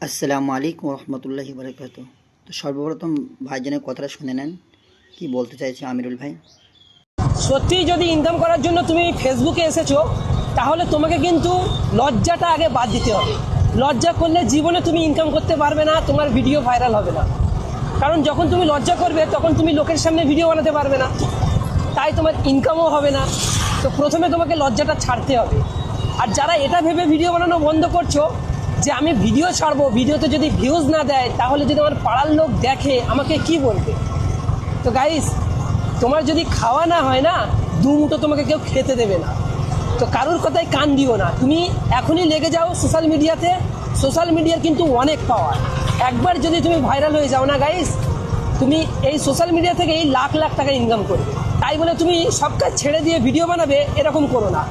আসসালামু আলাইকুম রহমতুল্লাহি বারাকাতু। তো সর্বপ্রথম ভাইজানের কথাটা শুনে নেন, কি বলতে চাইছে আমিরুল ভাই। সত্যি যদি ইনকাম করার জন্য তুমি ফেসবুকে এসেছো, তাহলে তোমাকে কিন্তু লজ্জাটা আগে বাদ দিতে হবে। লজ্জা করলে জীবনে তুমি ইনকাম করতে পারবে না, তোমার ভিডিও ভাইরাল হবে না। কারণ যখন তুমি লজ্জা করবে তখন তুমি লোকের সামনে ভিডিও বানাতে পারবে না, তাই তোমার ইনকামও হবে না। তো প্রথমে তোমাকে লজ্জাটা ছাড়তে হবে। আর যারা এটা ভেবে ভিডিও বানানো বন্ধ করছো যে আমি ভিডিও ছাড়বো, ভিডিওতে যদি ভিউজ না দেয় তাহলে যদি আমার পাড়ার লোক দেখে আমাকে কি বলবে। তো গাইস, তোমার যদি খাওয়া না হয় না, দু মুঠো তোমাকে কেউ খেতে দেবে না। তো কারোর কথায় কান দিও না, তুমি এখনই লেগে যাও সোশ্যাল মিডিয়াতে। সোশ্যাল মিডিয়ার কিন্তু অনেক পাওয়ার। একবার যদি তুমি ভাইরাল হয়ে যাও না গাইস, তুমি এই সোশ্যাল মিডিয়া থেকে এই লাখ লাখ টাকা ইনকাম করবে। তাই বলে তুমি সব কাজ ছেড়ে দিয়ে ভিডিও বানাবে এরকম করো না।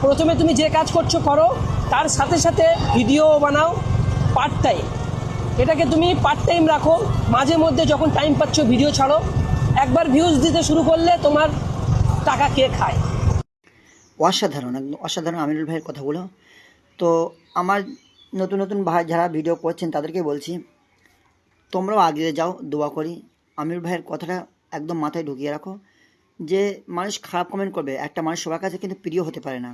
প্রথমে তুমি যে কাজ করছো করো, তার সাথে সাথে ভিডিও বানাও পার্ট টাইম। এটাকে তুমি পার্ট টাইম রাখো, মাঝে মধ্যে যখন টাইম পাচ্ছ ভিডিও ছাড়ো। একবার ভিউজ দিতে শুরু করলে তোমার টাকা কে খায়। অসাধারণ, একদম অসাধারণ আমিরুল ভাইয়ের কথাগুলো। তো আমার নতুন নতুন ভাই যারা ভিডিও করছেন তাদেরকে বলছি, তোমরাও আগিয়ে যাও, দোয়া করি। আমিরুল ভাইয়ের কথাটা একদম মাথায় ঢুকিয়ে রাখো যে মানুষ খারাপ কমেন্ট করবে, একটা মানুষ সবার কাছে কিন্তু প্রিয় হতে পারে না।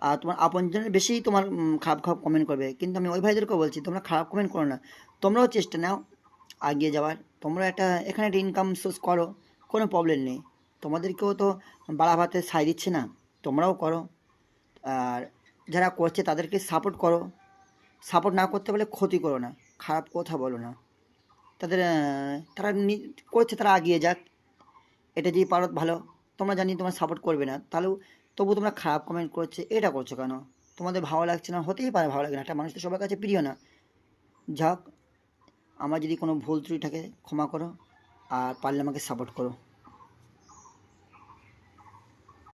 আর তোমার আপনজনের বেশি তোমার খারাপ খারাপ কমেন্ট করবে, কিন্তু আমি ওই ভাইদেরকেও বলছি তোমরা খারাপ কমেন্ট করো না, তোমরাও চেষ্টা নাও এগিয়ে যাওয়ার। তোমরা এখানে একটা ইনকাম সোর্স করো, কোনো প্রবলেম নেই। তোমাদেরকেও তো বাড়া ভাতে ছাই দিচ্ছে না, তোমরাও করো। আর যারা করছে তাদেরকে সাপোর্ট করো। সাপোর্ট না করতে বলে ক্ষতি করো না, খারাপ কথা বলো না। তাদের তারা করছে, তারা এগিয়ে যাক। এটা যদি পারো ভালো, তোমরা জানি তোমার সাপোর্ট করবে না, তাহলেও তবু তোমরা খারাপ কমেন্ট করছে, এটা করছো কেন? তোমাদের ভালো লাগছে না, হতেই পারে ভালো লাগে না, একটা মানুষ তো সবার কাছে প্রিয় না। যাক, আমার যদি কোনো ভুল ত্রুটি থাকে ক্ষমা করো, আর পারলে আমাকে সাপোর্ট করো।